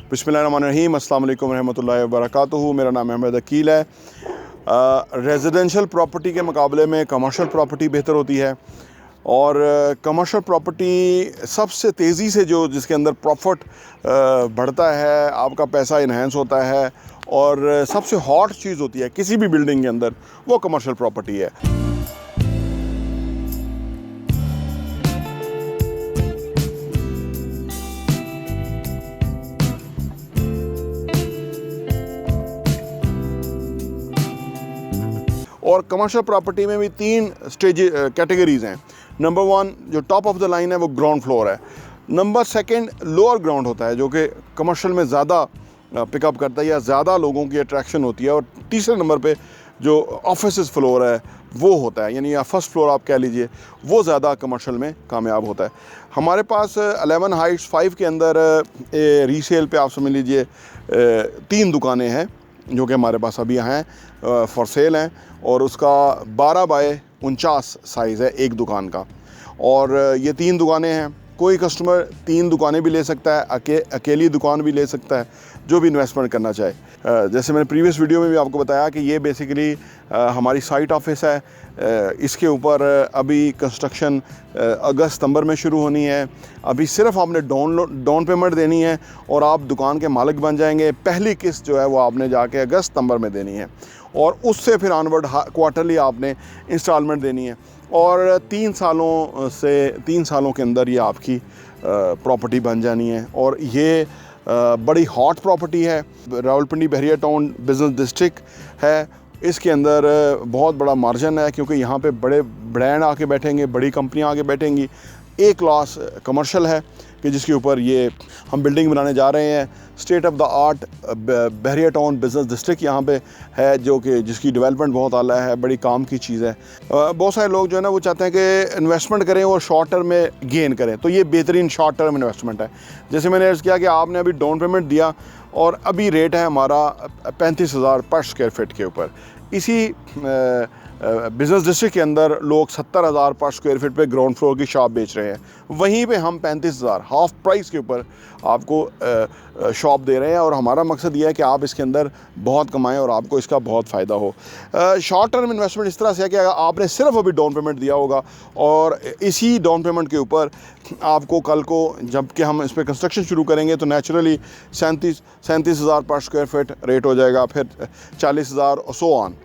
बिस्मिल्लाहिर्रहमानिर्रहीम, अस्सलाम वालेकुम रहमतुल्लाहि व बरकातुहू। मेरा नाम अहमद अकील है। रेजिडेंशियल प्रॉपर्टी के मुकाबले में कमर्शियल प्रॉपर्टी बेहतर होती है और कमर्शियल प्रॉपर्टी सबसे तेज़ी से जिसके अंदर प्रॉफिट बढ़ता है, आपका पैसा इन्हेंस होता है और सबसे हॉट चीज़ होती है किसी भी बिल्डिंग के अंदर, वो कमर्शियल प्रॉपर्टी है। और कमर्शियल प्रॉपर्टी में भी तीन कैटेगरीज़ हैं। नंबर 1 जो टॉप ऑफ द लाइन है वो ग्राउंड फ्लोर है। नंबर 2 लोअर ग्राउंड होता है जो कि कमर्शियल में ज़्यादा पिकअप करता है या ज़्यादा लोगों की अट्रैक्शन होती है। और तीसरे नंबर पे जो ऑफिस फ्लोर है वो होता है, यानी या फर्स्ट फ्लोर आप कह लीजिए, वो ज़्यादा कमर्शियल में कामयाब होता है। हमारे पास 11 हाइट्स 5 के अंदर रीसेल पे आप समझ लीजिए 3 दुकानें हैं जो कि हमारे पास अभी हैं, फॉर सेल हैं, और उसका 12 बाय 49 साइज़ है एक दुकान का। और ये 3 दुकानें हैं। कोई कस्टमर 3 दुकानें भी ले सकता है, अकेली दुकान भी ले सकता है, जो भी इन्वेस्टमेंट करना चाहे। जैसे मैंने प्रीवियस वीडियो में भी आपको बताया कि ये बेसिकली हमारी साइट ऑफिस है। इसके ऊपर अभी कंस्ट्रक्शन अगस्त सितंबर में शुरू होनी है। अभी सिर्फ आपने डाउन पेमेंट देनी है और आप दुकान के मालिक बन जाएंगे। पहली किस्त जो है वो आपने जाके अगस्त सितंबर में देनी है और उससे फिर ऑनवर्ड क्वार्टरली आपने इंस्टॉलमेंट देनी है। और 3 सालों के अंदर ये आपकी प्रॉपर्टी बन जानी है। और ये बड़ी हॉट प्रॉपर्टी है। रावलपिंडी बहरिया टाउन बिज़नेस डिस्ट्रिक्ट है। इसके अंदर बहुत बड़ा मार्जिन है क्योंकि यहाँ पे बड़े ब्रांड आके बैठेंगे, बड़ी कंपनियाँ आके बैठेंगी। ए क्लास कमर्शियल है कि जिसके ऊपर ये हम बिल्डिंग बनाने जा रहे हैं। State of the art Bahria town business district यहाँ पे है, जो कि जिसकी डेवलपमेंट बहुत आला है, बड़ी काम की चीज़ है। बहुत सारे लोग जो है ना वो चाहते हैं कि इन्वेस्टमेंट करें और शॉर्ट टर्म में गेन करें, तो ये बेहतरीन शॉर्ट टर्म इन्वेस्टमेंट है। जैसे मैंने अर्ज़ किया कि आपने अभी डाउन पेमेंट दिया और अभी रेट है हमारा 35,000 पर स्क्वायर फीट के ऊपर। इसी बिज़नेस डिस्ट्रिक्ट के अंदर लोग 70,000 पर स्क्वायर फीट पे ग्राउंड फ्लोर की शॉप बेच रहे हैं। वहीं पे हम 35,000 हाफ प्राइस के ऊपर आपको शॉप दे रहे हैं। और हमारा मकसद ये है कि आप इसके अंदर बहुत कमाएं और आपको इसका बहुत फ़ायदा हो। शॉर्ट टर्म इन्वेस्टमेंट इस तरह से है कि अगर आपने सिर्फ अभी डाउन पेमेंट दिया होगा और इसी डाउन पेमेंट के ऊपर आपको कल को जबकि हम इस पर कंस्ट्रक्शन शुरू करेंगे तो नेचुरली 37,000 पर स्क्वायर फीट रेट हो जाएगा, फिर 40,000 और सो ऑन।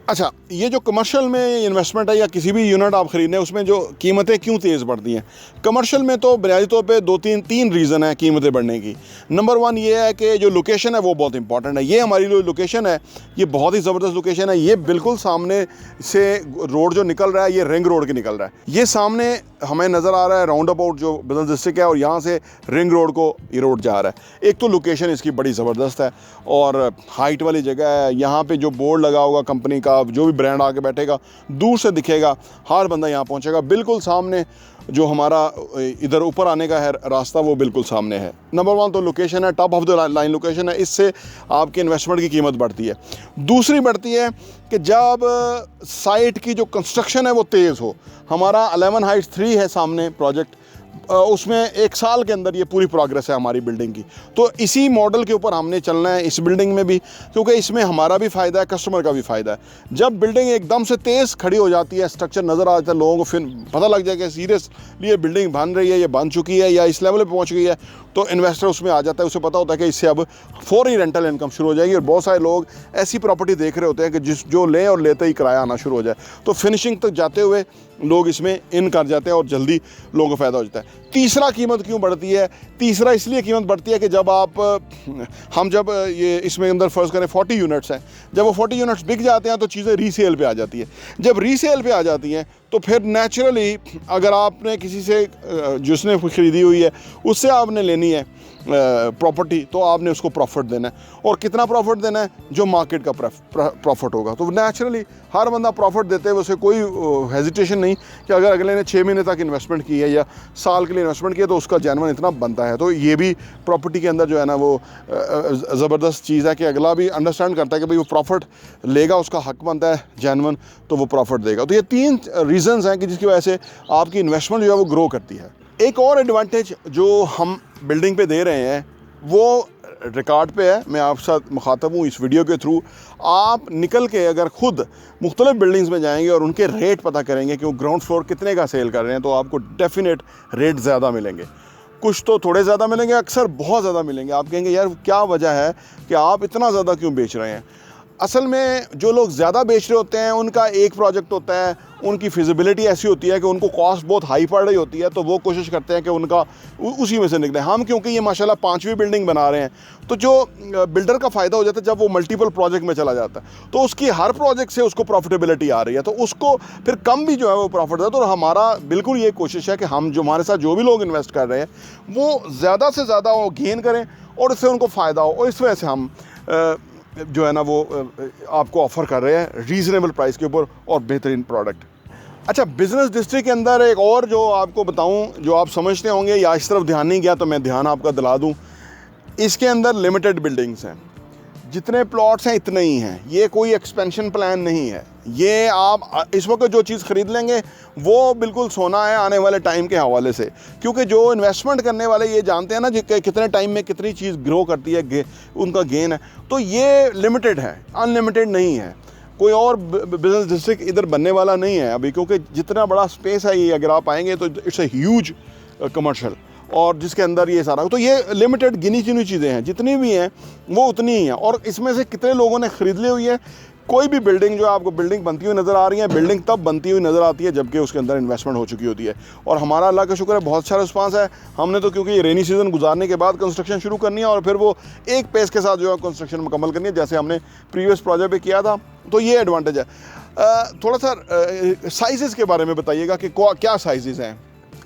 अच्छा, ये जो कमर्शियल में इन्वेस्टमेंट है या किसी भी यूनिट आप ख़रीदने, उसमें जो कीमतें क्यों तेज़ बढ़ती हैं? कमर्शियल में तो बुनियादी तौर पे 2-3 रीज़न है कीमतें बढ़ने की। नंबर 1 ये है कि जो लोकेशन है वो बहुत इंपॉर्टेंट है। ये हमारी जो लोकेशन है ये बहुत ही ज़बरदस्त लोकेशन है। ये बिल्कुल सामने से रोड जो निकल रहा है ये रिंग रोड के निकल रहा है। ये सामने हमें नज़र आ रहा है राउंड अबाउट जो बिज़नेस डिस्ट्रिक्ट है और यहाँ से रिंग रोड को ये रोड जा रहा है। एक तो लोकेशन इसकी बड़ी ज़बरदस्त है और हाइट वाली जगह है। यहाँ पे जो बोर्ड लगा होगा कंपनी का, जो भी ब्रांड आके बैठेगा दूर से दिखेगा, हर बंदा यहाँ पहुँचेगा। बिल्कुल सामने जो हमारा इधर ऊपर आने का है रास्ता वो बिल्कुल सामने है। नंबर 1 तो लोकेशन है, top of the line location है। इससे आपके इन्वेस्टमेंट की कीमत बढ़ती है। दूसरी बढ़ती है कि जब साइट की जो कंस्ट्रक्शन है वो तेज़ हो। हमारा 11 हाइट्स 3 है सामने प्रोजेक्ट, उसमें 1 साल के अंदर ये पूरी प्रोग्रेस है हमारी बिल्डिंग की। तो इसी मॉडल के ऊपर हमने चलना है इस बिल्डिंग में भी, क्योंकि इसमें हमारा भी फ़ायदा है, कस्टमर का भी फ़ायदा है। जब बिल्डिंग एकदम से तेज़ खड़ी हो जाती है, स्ट्रक्चर नज़र आ जाता है, लोगों को फिर पता लग जाएगा सीरियसली ये बिल्डिंग बन रही है, ये बन चुकी है या इस लेवल पर पहुँच गई है, तो इन्वेस्टर उसमें आ जाता है। उसे पता होता है कि इससे अब फौरी रेंटल इनकम शुरू हो जाएगी। और बहुत सारे लोग ऐसी प्रॉपर्टी देख रहे होते हैं कि जो लें और लेते ही किराया आना शुरू हो जाए, तो फिनिशिंग तक जाते हुए लोग इसमें इन कर जाते हैं और जल्दी लोगों को फ़ायदा हो जाता है। तीसरा कीमत क्यों बढ़ती है? तीसरा इसलिए कीमत बढ़ती है कि जब ये इसमें अंदर फ़र्ज़ करें 40 यूनिट्स हैं, जब वो 40 यूनिट्स बिक जाते हैं तो चीज़ें रीसेल पे आ जाती है। जब रीसेल पे आ जाती हैं तो फिर नेचुरली अगर आपने किसी से जिसने ख़रीदी हुई है उससे आपने लेनी है प्रॉपर्टी, तो आपने उसको प्रॉफिट देना है। और कितना प्रॉफिट देना है? जो मार्केट का प्रॉफिट होगा। तो नेचुरली हर बंदा प्रॉफिट देते हैं, उसे कोई हेजिटेशन नहीं कि अगर अगले ने 6 महीने तक इन्वेस्टमेंट की है या साल के लिए इन्वेस्टमेंट किया तो उसका जेन्युइन इतना बनता है। तो ये भी प्रॉपर्टी के अंदर जो है ना वो ज़बरदस्त चीज़ है कि अगला भी अंडरस्टैंड करता है कि भाई वो प्रॉफिट लेगा, उसका हक बनता है जेन्युइन, तो वो प्रॉफिट देगा। तो ये 3 रीज़न्स हैं कि जिसकी वजह से आपकी इन्वेस्टमेंट जो है वो ग्रो करती है। एक और एडवांटेज जो हम बिल्डिंग पे दे रहे हैं वो रिकॉर्ड पे है, मैं आपके साथ मुखातब हूँ इस वीडियो के थ्रू। आप निकल के अगर ख़ुद मुख्तलिफ बिल्डिंग्स में जाएंगे और उनके रेट पता करेंगे कि वो ग्राउंड फ्लोर कितने का सेल कर रहे हैं, तो आपको डेफिनेट रेट ज़्यादा मिलेंगे। कुछ तो थोड़े ज़्यादा मिलेंगे, अक्सर बहुत ज़्यादा मिलेंगे। आप कहेंगे यार क्या वजह है कि आप इतना ज़्यादा क्यों बेच रहे हैं। असल में जो लोग ज़्यादा बेच रहे होते हैं उनका एक प्रोजेक्ट होता है, उनकी फिजिबिलिटी ऐसी होती है कि उनको कॉस्ट बहुत हाई पड़ रही होती है, तो वो कोशिश करते हैं कि उनका उसी में से निकले। हम क्योंकि ये माशाल्लाह 5वीं बिल्डिंग बना रहे हैं, तो जो बिल्डर का फ़ायदा हो जाता है जब वो मल्टीपल प्रोजेक्ट में चला जाता है, तो उसकी हर प्रोजेक्ट से उसको प्रॉफिटेबिलिटी आ रही है, तो उसको फिर कम भी जो है वो प्रॉफिट है। तो हमारा बिल्कुल ये कोशिश है कि हम जो हमारे साथ जो भी लोग इन्वेस्ट कर रहे हैं वो ज़्यादा से ज़्यादा वो गेन करें और इससे उनको फ़ायदा हो, और इस वजह से हम जो है ना वो आपको ऑफ़र कर रहे हैं रीज़नेबल प्राइस के ऊपर और बेहतरीन प्रोडक्ट। अच्छा, बिज़नेस डिस्ट्रिक्ट के अंदर एक और जो आपको बताऊं, जो आप समझते होंगे या इस तरफ ध्यान नहीं गया तो मैं ध्यान आपका दिला दूं, इसके अंदर लिमिटेड बिल्डिंग्स हैं, जितने प्लॉट्स हैं इतने ही हैं, ये कोई एक्सपेंशन प्लान नहीं है। ये आप इस वक्त जो चीज़ ख़रीद लेंगे वो बिल्कुल सोना है आने वाले टाइम के हवाले से, क्योंकि जो इन्वेस्टमेंट करने वाले ये जानते हैं ना कि कितने टाइम में कितनी चीज़ ग्रो करती है, उनका गेन है। तो ये लिमिटेड है, अनलिमिटेड नहीं है। कोई और बिजनेस डिस्ट्रिक्ट इधर बनने वाला नहीं है अभी, क्योंकि जितना बड़ा स्पेस है ये, अगर आप आएंगे तो इट्स ए ह्यूज कमर्शियल, और जिसके अंदर ये सारा, तो ये लिमिटेड गिनी चुनी चीज़ें हैं, जितनी भी हैं वो उतनी ही हैं। और इसमें से कितने लोगों ने ख़रीद ली हुई है। कोई भी बिल्डिंग जो आपको बिल्डिंग बनती हुई नज़र आ रही है, बिल्डिंग तब बनती हुई नज़र आती है जबकि उसके अंदर इन्वेस्टमेंट हो चुकी होती है। और हमारा अल्लाह का शुक्र है बहुत अच्छा रिस्पांस है। हमने तो क्योंकि रेनी सीज़न गुजारने के बाद कंस्ट्रक्शन शुरू करनी है और फिर वो एक पेस के साथ जो है कंस्ट्रक्शन मुकम्मल करनी है, जैसे हमने प्रीवियस प्रोजेक्ट पे किया था, तो ये एडवांटेज है। थोड़ा सा साइज़ के बारे में बताइएगा कि क्या साइज़ हैं।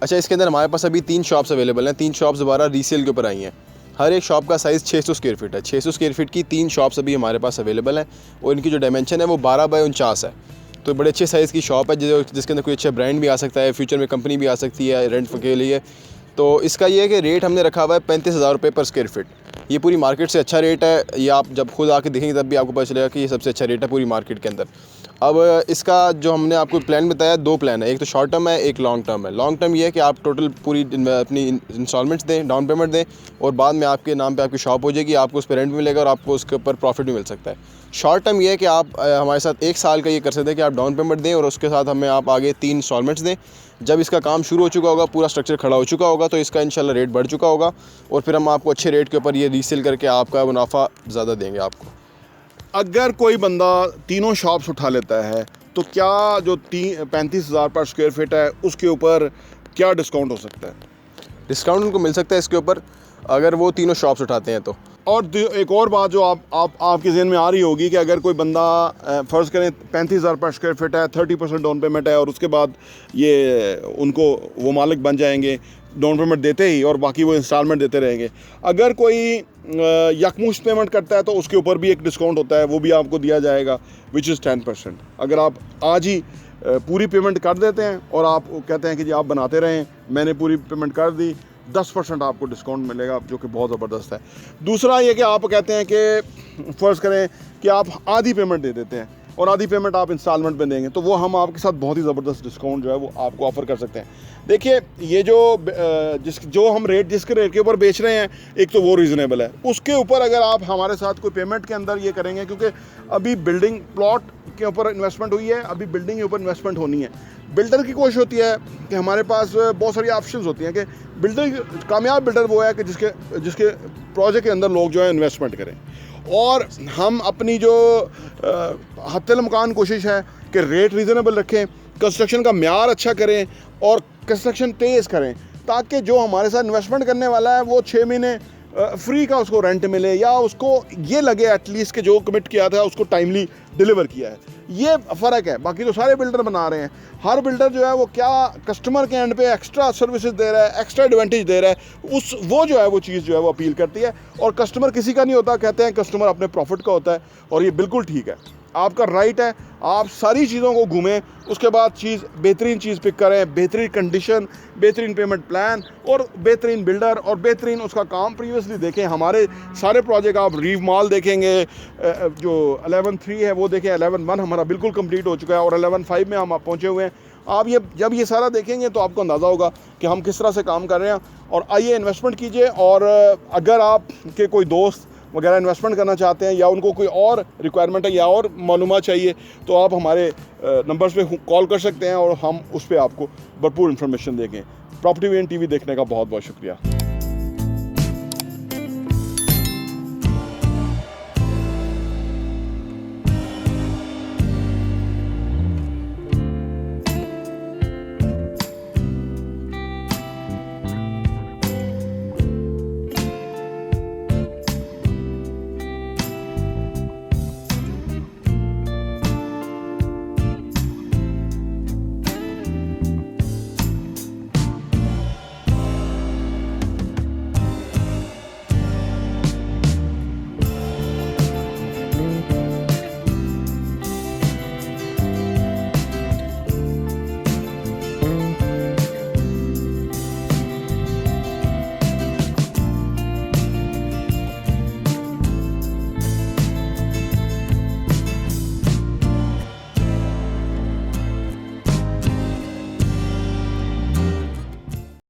अच्छा, इसके अंदर हमारे पास अभी 3 शॉप्स अवेलेबल हैं। 3 शॉप्स दोबारा रीसेल के ऊपर आई हैं। हर एक शॉप का साइज़ 600 स्क्वायर फीट है। 600 स्क्वायर फीट की 3 शॉप्स अभी हमारे पास अवेलेबल हैं, और इनकी जो डायमेंशन है वो 12 बाय 49 है। तो बड़े अच्छे साइज़ की शॉप है, जिसके अंदर कोई अच्छा ब्रांड भी आ सकता है, फ्यूचर में कंपनी भी आ सकती है रेंट के लिए। तो इसका ये है कि रेट हमने रखा हुआ है 35,000 रुपये पर स्क्वायर फीट। ये पूरी मार्केट से अच्छा रेट है। ये आप जब खुद आके देखेंगे तब भी आपको पता चलेगा कि ये सबसे अच्छा रेट है पूरी मार्केट के अंदर। अब इसका जो हमने आपको प्लान बताया, 2 प्लान है, एक तो शॉर्ट टर्म है, एक लॉन्ग टर्म है। लॉन्ग टर्म ये है कि आप टोटल पूरी अपनी इंस्टॉलमेंट्स दें, डाउन पेमेंट दें, और बाद में आपके नाम पे आपकी शॉप हो जाएगी, आपको उस पर रेंट भी मिलेगा और आपको उसके ऊपर प्रॉफिट भी मिल सकता है। शॉर्ट टर्म ये है कि आप हमारे साथ 1 साल का ये कर सकते हैं कि आप डाउन पेमेंट दें और उसके साथ हमें आप आगे 3 इंस्टॉलमेंट्स दें। जब इसका काम शुरू हो चुका होगा, पूरा स्ट्रक्चर खड़ा हो चुका होगा, तो इसका इंशाल्लाह रेट बढ़ चुका होगा, और फिर हम आपको अच्छे रेट के ऊपर ये रीसेल करके आपका मुनाफा ज़्यादा देंगे आपको। अगर कोई बंदा तीनों शॉप्स उठा लेता है तो क्या जो 35,000 पर स्क्वायर फीट है उसके ऊपर क्या डिस्काउंट हो सकता है? डिस्काउंट उनको मिल सकता है इसके ऊपर अगर वो तीनों शॉप्स उठाते हैं तो। और एक और बात जो आपके जहन में आ रही होगी कि अगर कोई बंदा फ़र्ज़ करें 35,000 पर स्क्वायर फीट है, 30% डाउन पेमेंट है, और उसके बाद ये उनको वो मालिक बन जाएंगे डाउन पेमेंट देते ही, और बाकी वो इंस्टॉलमेंट देते रहेंगे। अगर कोई यकमुश्त पेमेंट करता है तो उसके ऊपर भी एक डिस्काउंट होता है, वो भी आपको दिया जाएगा, विच इज़ 10%। अगर आप आज ही पूरी पेमेंट कर देते हैं और आप कहते हैं कि जी आप बनाते रहें, मैंने पूरी पेमेंट कर दी, 10% आपको डिस्काउंट मिलेगा, जो कि बहुत ज़बरदस्त है। दूसरा ये कि आप कहते हैं कि फ़र्ज़ करें कि आप आधी पेमेंट दे देते हैं और आधी पेमेंट आप इंस्टॉलमेंट में देंगे, तो वो हम आपके साथ बहुत ही ज़बरदस्त डिस्काउंट जो है वो आपको ऑफ़र कर सकते हैं। देखिए, ये जो हम जिसके रेट के ऊपर बेच रहे हैं, एक तो वो रीज़नेबल है, उसके ऊपर अगर आप हमारे साथ कोई पेमेंट के अंदर ये करेंगे, क्योंकि अभी बिल्डिंग प्लॉट के ऊपर इन्वेस्टमेंट हुई है, अभी बिल्डिंग के ऊपर इन्वेस्टमेंट होनी है। बिल्डर की कोशिश होती है कि हमारे पास बहुत सारी ऑप्शंस होती हैं कि कामयाब बिल्डर वो है कि जिसके प्रोजेक्ट के अंदर लोग जो है इन्वेस्टमेंट करें, और हम अपनी जो हत्तल मुकान कोशिश है कि रेट रीज़नेबल रखें, कंस्ट्रक्शन का म्यार अच्छा करें और कंस्ट्रक्शन तेज़ करें, ताकि जो हमारे साथ इन्वेस्टमेंट करने वाला है वो 6 महीने फ्री का उसको रेंट मिले, या उसको ये लगे एटलीस्ट कि जो कमिट किया था उसको टाइमली डिलीवर किया है। ये फ़र्क है। बाकी तो सारे बिल्डर बना रहे हैं, हर बिल्डर जो है वो क्या कस्टमर के एंड पे एक्स्ट्रा सर्विसेज दे रहा है, एक्स्ट्रा एडवांटेज दे रहा है, वो जो है वो चीज़ जो है वो अपील करती है। और कस्टमर किसी का नहीं होता, कहते हैं कस्टमर अपने प्रॉफिट का होता है, और ये बिल्कुल ठीक है, आपका राइट है। आप सारी चीज़ों को घूमें, उसके बाद बेहतरीन चीज़ पिक करें, बेहतरीन कंडीशन, बेहतरीन पेमेंट प्लान और बेहतरीन बिल्डर और बेहतरीन उसका काम प्रीवियसली देखें। हमारे सारे प्रोजेक्ट आप रीव मॉल देखेंगे, जो 11-3 है वो देखें, 11-1 हमारा बिल्कुल कंप्लीट हो चुका है और 11-5 में हम पहुँचे हुए हैं। आप जब ये सारा देखेंगे तो आपको अंदाज़ा होगा कि हम किस तरह से काम कर रहे हैं। और आइए इन्वेस्टमेंट कीजिए, और अगर आपके कोई दोस्त वगैरह इन्वेस्टमेंट करना चाहते हैं या उनको कोई और रिक्वायरमेंट है या और मालूमात चाहिए तो आप हमारे नंबर्स पे कॉल कर सकते हैं और हम उस पर आपको भरपूर इन्फॉर्मेशन देंगे। प्रॉपर्टी वीएन टीवी देखने का बहुत बहुत शुक्रिया।